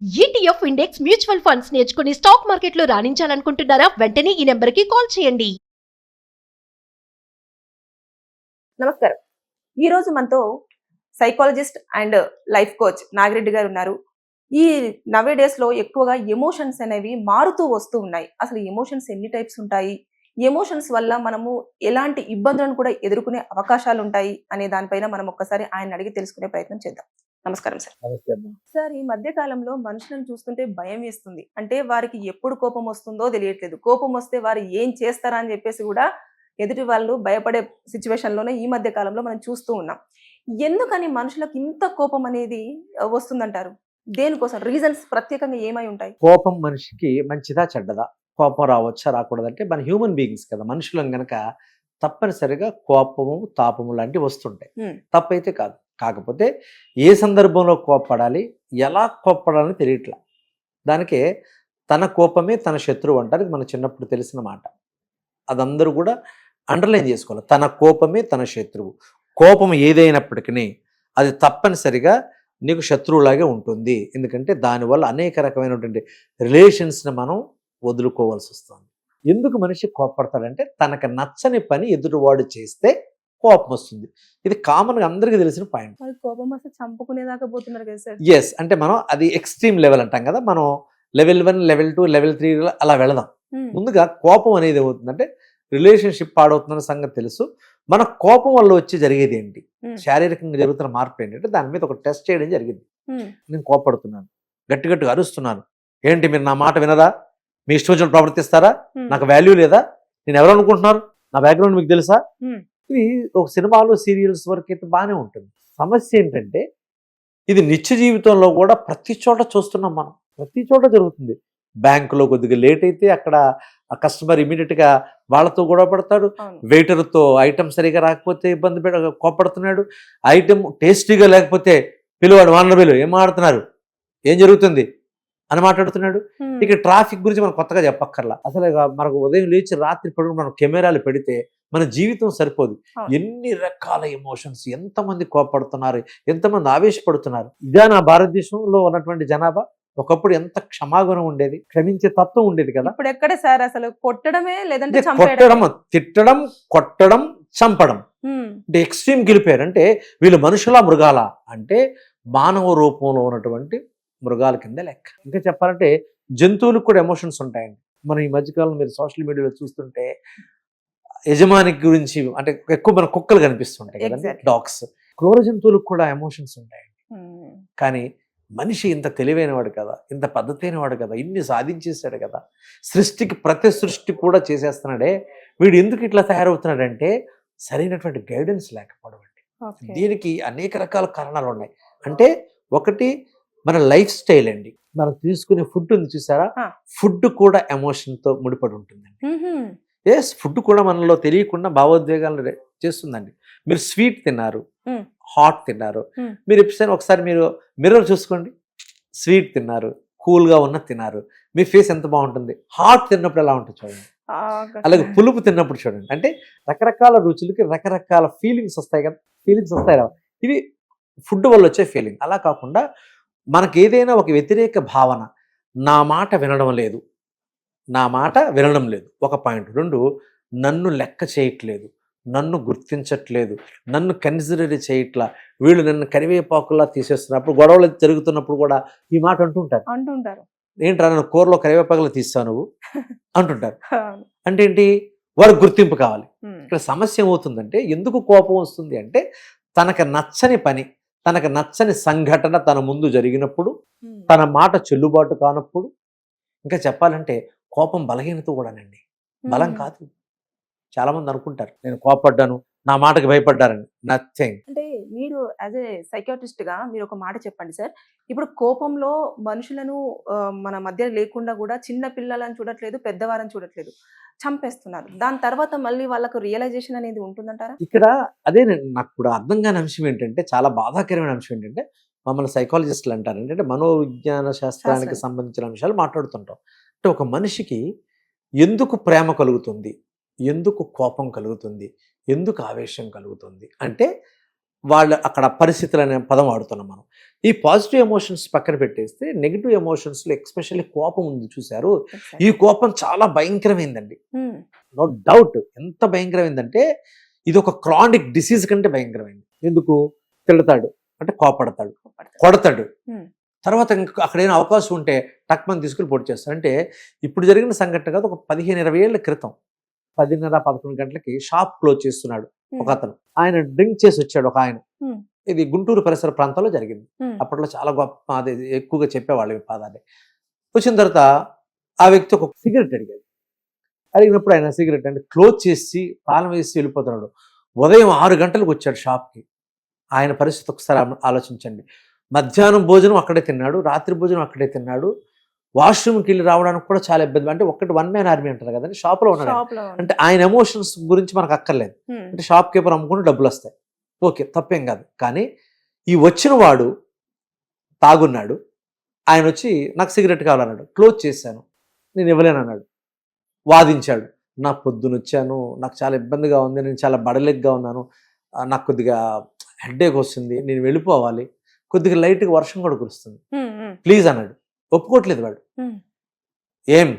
ETF index mutual funds నేర్చుకుని stock మార్కెట్లో రాణించాలనుకుంటున్నారా? వెంటనే ఈ నెంబర్కి కాల్ చేయండి. నమస్కారం. ఈరోజు మనతో psychologist and life coach Nagireddy గారు ఉన్నారు. ఈ నవే డేస్ లో ఎక్కువగా ఎమోషన్స్ అనేవి మారుతూ వస్తూ ఉన్నాయి. అసలు ఎమోషన్స్ ఎన్ని టైప్స్ ఉంటాయి, ఎమోషన్స్ వల్ల మనము ఎలాంటి ఇబ్బందులను కూడా ఎదుర్కొనే అవకాశాలు ఉంటాయి అనే దానిపైన మనం ఒక్కసారి ఆయన అడిగి తెలుసుకునే ప్రయత్నం చేద్దాం. నమస్కారం సార్. సార్, ఈ మధ్య కాలంలో మనుషులను చూస్తుంటే భయం వేస్తుంది. అంటే వారికి ఎప్పుడు కోపం వస్తుందో తెలియట్లేదు. కోపం వస్తే వారు ఏం చేస్తారా అని చెప్పేసి కూడా ఎదుటి వాళ్ళు భయపడే సిచ్యువేషన్ లోనే ఈ మధ్య కాలంలో మనం చూస్తూ ఉన్నాం. ఎందుకని మనుషులకు ఇంత కోపం అనేది వస్తుందంటారు? దేనికోసం రీజన్స్ ప్రత్యేకంగా ఏమై ఉంటాయి? కోపం మనిషికి మంచిదా చెడ్డదా? కోపం రావచ్చా రాకూడదంటే మన హ్యూమన్ బీయింగ్స్ కదా, మనుషులం గనక తప్పనిసరిగా కోపము తాపము లాంటివి వస్తుంటాయి. తప్పైతే కాదు. కాకపోతే ఏ సందర్భంలో కోప్పడాలి, ఎలా కోప్పడాలని తెలియట్లా. దానికే తన కోపమే తన శత్రువు అంటారు. ఇది మన చిన్నప్పుడు తెలిసిన మాట. అదందరూ కూడా అండర్లైన్ చేసుకోవాలి. తన కోపమే తన శత్రువు. కోపం ఏదైనప్పటికీ అది తప్పనిసరిగా నీకు శత్రువులాగే ఉంటుంది. ఎందుకంటే దానివల్ల అనేక రకమైనటువంటి రిలేషన్స్ని మనం వదులుకోవాల్సి వస్తుంది. ఎందుకు మనిషి కోపడతాడంటే తనకు నచ్చని పని ఎదుటివాడు చేస్తే కోపం వస్తుంది. ఇది కామన్గా అందరికీ తెలిసిన పాయింట్. కోపం వస్తే చంపుకునేదాకా పోతున్నారు కదా సార్. ఎస్, అంటే మనం అది ఎక్స్ట్రీమ్ లెవెల్ అంటాం కదా, మనం లెవెల్ 1, లెవెల్ 2, లెవెల్ 3 అలా వెళదాం. ముందుగా కోపం అనేది ఏమవుతుందంటే రిలేషన్షిప్ పాడవుతుందన్న సంగతి తెలుసు. మన కోపం వల్ల వచ్చి జరిగేది ఏంటి, శారీరకంగా జరుగుతున్న మార్పు ఏంటంటే దాని మీద ఒక టెస్ట్ చేయడం జరిగింది. నేను కోపడుతున్నాను, గట్టి గట్టిగా అరుస్తున్నాను, ఏంటి మీరు నా మాట వినదా, మీ ఇష్టం వచ్చినట్టు ప్రవర్తిస్తారా, నాకు వాల్యూ లేదా, నేను ఎవరు అనుకుంటున్నారు, నా బ్యాక్గ్రౌండ్ మీకు తెలుసా? ఇవి ఒక సినిమాలు సీరియల్స్ వరకు అయితే బాగానే ఉంటుంది. సమస్య ఏంటంటే ఇది నిత్య జీవితంలో కూడా ప్రతి చోట చూస్తున్నాం మనం. ప్రతి చోట జరుగుతుంది. బ్యాంకులో కొద్దిగా లేట్ అయితే అక్కడ కస్టమర్ ఇమీడియట్గా వాళ్ళతో గొడవ పడతాడు. వెయిటర్తో ఐటమ్ సరిగా రాకపోతే ఇబ్బంది కోపడుతున్నాడు. ఐటమ్ టేస్టీగా లేకపోతే పిలువాడు, వానర్ పిలువ, ఏం మాట్లాడుతున్నారు, ఏం జరుగుతుంది అని మాట్లాడుతున్నాడు. ఇక ట్రాఫిక్ గురించి మనం కొత్తగా చెప్పక్కర్లా. అసలు మనకు ఉదయం లేచి రాత్రి పడుకుని మనం కెమెరాలు పెడితే మన జీవితం సరిపోదు. ఎన్ని రకాల ఎమోషన్స్, ఎంతమంది కోపడుతున్నారు, ఎంతమంది ఆవేశపడుతున్నారు. ఇదే నా భారతదేశంలో ఉన్నటువంటి జనాభా. ఒకప్పుడు ఎంత క్షమాగుణం ఉండేది, క్షమించే తత్వం ఉండేది కదా. ఇప్పుడు ఎక్కడ సార్ అసలు కొట్టడమే, లేదంటే కొట్టడం, తిట్టడం, కొట్టడం, చంపడం అంటే ఎక్స్ట్రీమ్ గెలిపారు. అంటే వీళ్ళు మనుషుల మృగాల అంటే మానవ రూపంలో ఉన్నటువంటి మృగాల కింద లెక్క. ఇంకా చెప్పాలంటే జంతువులకు కూడా ఎమోషన్స్ ఉంటాయండి. మనం ఈ మధ్యకాలంలో మీరు సోషల్ మీడియాలో చూస్తుంటే యజమాని గురించి అంటే ఎక్కువ మన కుక్కలు కనిపిస్తుంటాయి కదండి, డాగ్స్. క్రూర జంతువులకు కూడా ఎమోషన్స్ ఉంటాయండి. కానీ మనిషి ఇంత తెలివైనవాడు కదా, ఇంత పద్ధతైన వాడు కదా, ఇన్ని సాధించేశాడు కదా, సృష్టికి ప్రతి సృష్టి కూడా చేసేస్తున్నాడే, వీడు ఎందుకు ఇట్లా తయారవుతున్నాడంటే సరైనటువంటి గైడెన్స్ లేకపోవడం అండి. దీనికి అనేక రకాల కారణాలు ఉన్నాయి. అంటే ఒకటి మన లైఫ్ స్టైల్ అండి. మనం తీసుకునే ఫుడ్ ఉంది చూసారా, ఫుడ్ కూడా ఎమోషన్తో ముడిపడి ఉంటుందండి. ఎస్, ఫుడ్ కూడా మనలో తెలియకుండా భావోద్వేగాలను చేస్తుందండి. మీరు స్వీట్ తిన్నారు, హాట్ తిన్నారు, మీరు ఎప్పుడైనా ఒకసారి మీరు మిర్రర్ చూసుకోండి. స్వీట్ తిన్నారు, కూల్గా ఉన్న తిన్నారు, మీ ఫేస్ ఎంత బాగుంటుంది. హాట్ తిన్నప్పుడు ఎలా ఉంటుంది చూడండి, అలాగే పులుపు తిన్నప్పుడు చూడండి. అంటే రకరకాల రుచులకి రకరకాల ఫీలింగ్స్ వస్తాయి కదా, ఫీలింగ్స్ వస్తాయి కదా. ఇవి ఫుడ్ వల్ల వచ్చే ఫీలింగ్. అలా కాకుండా మనకి ఏదైనా ఒక వ్యతిరేక భావన, నా మాట వినడం లేదు, నా మాట వినడం లేదు, ఒక పాయింట్. 2, నన్ను లెక్క చేయట్లేదు, నన్ను గుర్తించట్లేదు, నన్ను కన్సిడర్ చేయట్లా, వీళ్ళు నన్ను కరివేపాకులా తీసేస్తున్నప్పుడు, గొడవలు జరుగుతున్నప్పుడు కూడా ఈ మాట అంటుంటారు. ఏంట్రా నన్ను కూరలో కరివేపాకులా తీస్తావు నువ్వు అంటుంటారు. అంటే ఏంటి, వారికి గుర్తింపు కావాలి. ఇక్కడ సమస్య ఏమవుతుందంటే ఎందుకు కోపం వస్తుంది అంటే తనకు నచ్చని పని, తనకు నచ్చని సంఘటన తన ముందు జరిగినప్పుడు, తన మాట చెల్లుబాటు కానప్పుడు. ఇంకా చెప్పాలంటే కోపం బలహీనత కూడానండి, బలం కాదు. చాలా మంది అనుకుంటారు నేను కోపడ్డాను, నా మాటకి భయపడ్డారని. నథింగ్. అంటే మీరు యాజ్ ఏ సైకాట్రిస్ట్ గా మీరు ఒక మాట చెప్పండి సార్. ఇప్పుడు కోపంలో మనుషులను మన మధ్య లేకుండా కూడా చిన్న పిల్లలను చూడట్లేదు, పెద్దవారని చూడట్లేదు, చంపేస్తున్నారు. దాని తర్వాత మళ్ళీ వాళ్ళకు రియలైజేషన్ అనేది ఉంటుందంటారా? ఇక్కడ అదే నాకు కూడా అర్థం కాని అంశం ఏంటంటే, చాలా బాధాకరమైన అంశం ఏంటంటే, మమ్మల్ని సైకాలజిస్టులు అంటారు అంటే మనోవిజ్ఞాన శాస్త్రానికి సంబంధించిన అంశాలు మాట్లాడుతుంటాం. అంటే ఒక మనిషికి ఎందుకు ప్రేమ కలుగుతుంది, ఎందుకు కోపం కలుగుతుంది, ఎందుకు ఆవేశం కలుగుతుంది అంటే వాళ్ళు అక్కడ పరిస్థితులు అనే పదం వాడుతున్నాం మనం. ఈ పాజిటివ్ ఎమోషన్స్ పక్కన పెట్టేస్తే నెగిటివ్ ఎమోషన్స్లో ఎక్స్పెషల్లీ కోపం ఉంది చూశారు. ఈ కోపం చాలా భయంకరమైందండి. నో డౌట్ ఎంత భయంకరమైందంటే ఇది ఒక క్రానిక్ డిసీజ్ కంటే భయంకరమైంది. ఎందుకు? తిడతాడు అంటే కోపడతాడు, కొడతాడు, తర్వాత అక్కడైనా అవకాశం ఉంటే టక్మని తీసుకుని పొడి చేస్తాడు. అంటే ఇప్పుడు జరిగిన సంఘటన కాదు, ఒక 15-20 ఏళ్ల క్రితం 10:30-11 గంటలకి షాప్ క్లోజ్ చేస్తున్నాడు ఒక అతను. ఆయన డ్రింక్ చేసి వచ్చాడు ఒక ఆయన. ఇది గుంటూరు పరిసర ప్రాంతాల్లో జరిగింది. అప్పట్లో చాలా గొప్ప అది ఎక్కువగా చెప్పేవాళ్ళు ఈ పదాన్ని. వచ్చిన తర్వాత ఆ వ్యక్తి ఒక సిగరెట్ అడిగినప్పుడు ఆయన సిగరెట్ అంటే క్లోజ్ చేసి తాళం వేసి వెళ్ళిపోతున్నాడు. ఉదయం 6 గంటలకు వచ్చాడు షాప్కి. ఆయన పరిస్థితి ఒకసారి ఆలోచించండి. మధ్యాహ్నం భోజనం అక్కడే తిన్నాడు, రాత్రి భోజనం అక్కడే తిన్నాడు, వాష్రూమ్కి వెళ్ళి రావడానికి కూడా చాలా ఇబ్బంది. అంటే వన్ మ్యాన్ ఆర్మీ అంటారు కదండి, షాప్లో ఉన్నాడు. అంటే ఆయన ఎమోషన్స్ గురించి మనకు అక్కర్లేదు. అంటే షాప్ కీపర్ అమ్ముకుంటే డబ్బులు వస్తాయి, ఓకే, తప్పేం కాదు. కానీ ఈ వచ్చిన వాడు తాగున్నాడు. ఆయన వచ్చి నాకు సిగరెట్ కావాలన్నాడు. క్లోజ్ చేశాను, నేను ఇవ్వలేను అన్నాడు. వాదించాడు. నా పొద్దున వచ్చాను, నాకు చాలా ఇబ్బందిగా ఉంది, నేను చాలా బడలిగ్గా ఉన్నాను, నాకు కొద్దిగా హెడ్ఏక్ వస్తుంది, నేను వెళ్ళిపోవాలి, కొద్దిగా లైట్గా వర్షం కూడా కురుస్తుంది, ప్లీజ్ అన్నాడు. ఒప్పుకోవట్లేదు వాడు. ఏం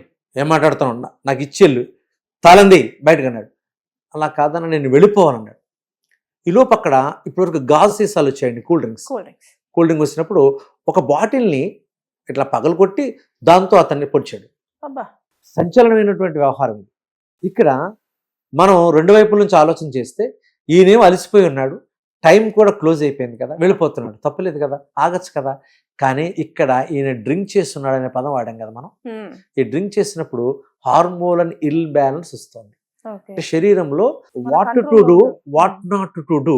మాట్లాడుతున్నావు, నాకు ఇచ్చేళ్ళు తాళంది బయటకు అన్నాడు. అలా కాదన్నా నేను వెళ్ళిపోవాలన్నాడు. ఈలోపు అక్కడ ఇప్పటివరకు గాజు సీసాలు వచ్చాయండి, కూల్ డ్రింక్ వచ్చినప్పుడు ఒక బాటిల్ని ఇట్లా పగలగొట్టి దాంతో అతన్ని పొడిచాడు. సంచలనమైనటువంటి వ్యవహారం ఇది. ఇక్కడ మనం 2 వైపుల నుంచి ఆలోచన చేస్తే ఈయనేమో అలసిపోయి ఉన్నాడు, టైం కూడా క్లోజ్ అయిపోయింది కదా, వెళ్ళిపోతున్నాడు, తప్పలేదు కదా, ఆగచ్చు కదా. కానీ ఇక్కడ ఈయన డ్రింక్ చేస్తున్నాడు అనే పదం వాడాం కదా మనం. ఈ డ్రింక్ చేసినప్పుడు హార్మోన్ ఇల్ బ్యాలెన్స్ వస్తుంది. శరీరంలో what to do, what not to do,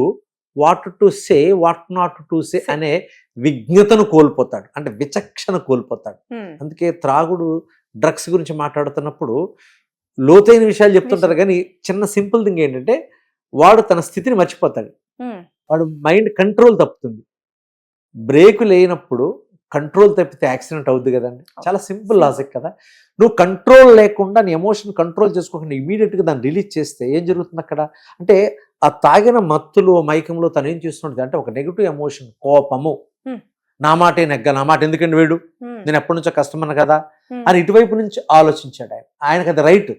what to say, what not to say అనే విజ్ఞతను కోల్పోతాడు, అంటే విచక్షణ కోల్పోతాడు. అందుకే త్రాగుడు, డ్రగ్స్ గురించి మాట్లాడుతున్నప్పుడు లోతైన విషయాలు చెప్తుంటారు, కానీ చిన్న సింపుల్ థింగ్ ఏంటంటే వాడు తన స్థితిని మర్చిపోతాడు, వాడు మైండ్ కంట్రోల్ తప్పుతుంది. బ్రేకు లేనప్పుడు కంట్రోల్ తప్పితే యాక్సిడెంట్ అవుద్ది కదండి. చాలా సింపుల్ లాజిక్ కదా. నువ్వు కంట్రోల్ లేకుండా నీ ఎమోషన్ కంట్రోల్ చేసుకోకుండా ఇమీడియట్గా దాన్ని రిలీజ్ చేస్తే ఏం జరుగుతుంది అక్కడ అంటే ఆ తాగిన మత్తులో మైకంలో తను ఏం చేస్తున్నది అంటే ఒక నెగిటివ్ ఎమోషన్, కోపము, నా మాటే నెగ్గ, నా మాట ఎందుకండి వీడు, నేను ఎప్పటి నుంచో కస్టమర్ కదా అని ఇటువైపు నుంచి ఆలోచించాడు ఆయన. ఆయనకు అది రైట్.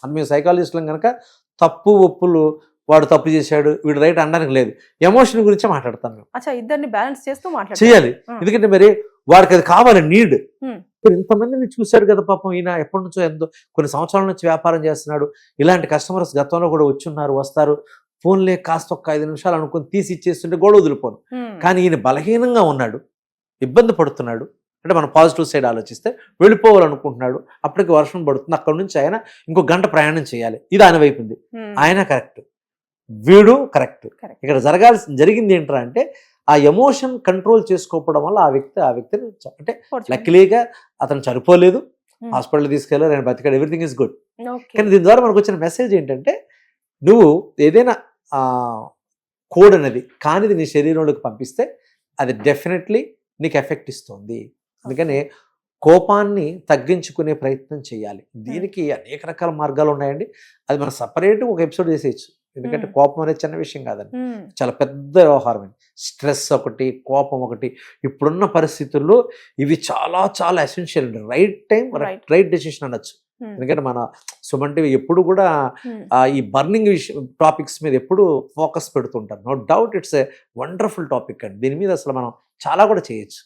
అని మేము సైకాలజిస్టులం కనుక తప్పు ఒప్పులు, వాడు తప్పు చేశాడు వీడు రైట్ అనడానికి లేదు, ఎమోషన్ గురించే మాట్లాడతాను. ఇద్దరిని బ్యాలెన్స్ చేస్తూ చేయాలి. ఎందుకంటే మరి వాడికి అది కావాలి, నీడ్. ఇంతమందిని చూశాడు కదా పాపం. ఈయన ఎప్పటి నుంచో కొన్ని సంవత్సరాల నుంచి వ్యాపారం చేస్తున్నాడు. ఇలాంటి కస్టమర్స్ గతంలో కూడా వచ్చున్నారు, వస్తారు. ఫోన్లే కాస్త ఒక 5 నిమిషాలు అనుకుని తీసి ఇచ్చేస్తుంటే గొడవ వదిలిపోను. కానీ ఈయన బలహీనంగా ఉన్నాడు, ఇబ్బంది పడుతున్నాడు. అంటే మనం పాజిటివ్ సైడ్ ఆలోచిస్తే వెళ్ళిపోవాలనుకుంటున్నాడు. అప్పటికి వర్షం పడుతుంది, అక్కడ నుంచి ఆయన ఇంకో గంట ప్రయాణం చేయాలి. ఇది ఆయన వైపు ఉంది, ఆయన కరెక్ట్, వీడు కరెక్ట్. ఇక్కడ జరిగింది ఏంట్రా అంటే ఆ ఎమోషన్ కంట్రోల్ చేసుకోవడం వల్ల ఆ వ్యక్తిని అంటే లక్కీగా అతను చనిపోలేదు, హాస్పిటల్ తీసుకెళ్ళారు, ఆయన బతికాడు, ఎవ్రీథింగ్ ఈజ్ గుడ్. కానీ దీని ద్వారా మనకు వచ్చిన మెసేజ్ ఏంటంటే నువ్వు ఏదైనా కోడ్ అనేది కానిది నీ శరీరంలోకి పంపిస్తే అది డెఫినెట్లీ నీకు ఎఫెక్ట్ ఇస్తుంది. అందుకని కోపాన్ని తగ్గించుకునే ప్రయత్నం చేయాలి. దీనికి అనేక రకాల మార్గాలు ఉన్నాయండి. అది మనం సపరేట్ ఒక ఎపిసోడ్ చేసేయచ్చు. ఎందుకంటే కోపం అనేది చిన్న విషయం కాదండి, చాలా పెద్ద వ్యవహారం అండి. స్ట్రెస్ ఒకటి, కోపం ఒకటి. ఇప్పుడున్న పరిస్థితుల్లో ఇవి చాలా చాలా ఎసెన్షియల్ అండి. రైట్ టైం రైట్ డెసిషన్ అనొచ్చు. ఎందుకంటే మన సుమన్ టీవీ ఎప్పుడు కూడా ఈ బర్నింగ్ టాపిక్స్ మీద ఎప్పుడు ఫోకస్ పెడుతుంటారు. No doubt it's a wonderful topic అండి. దీని మీద అసలు మనం చాలా కూడా చేయొచ్చు.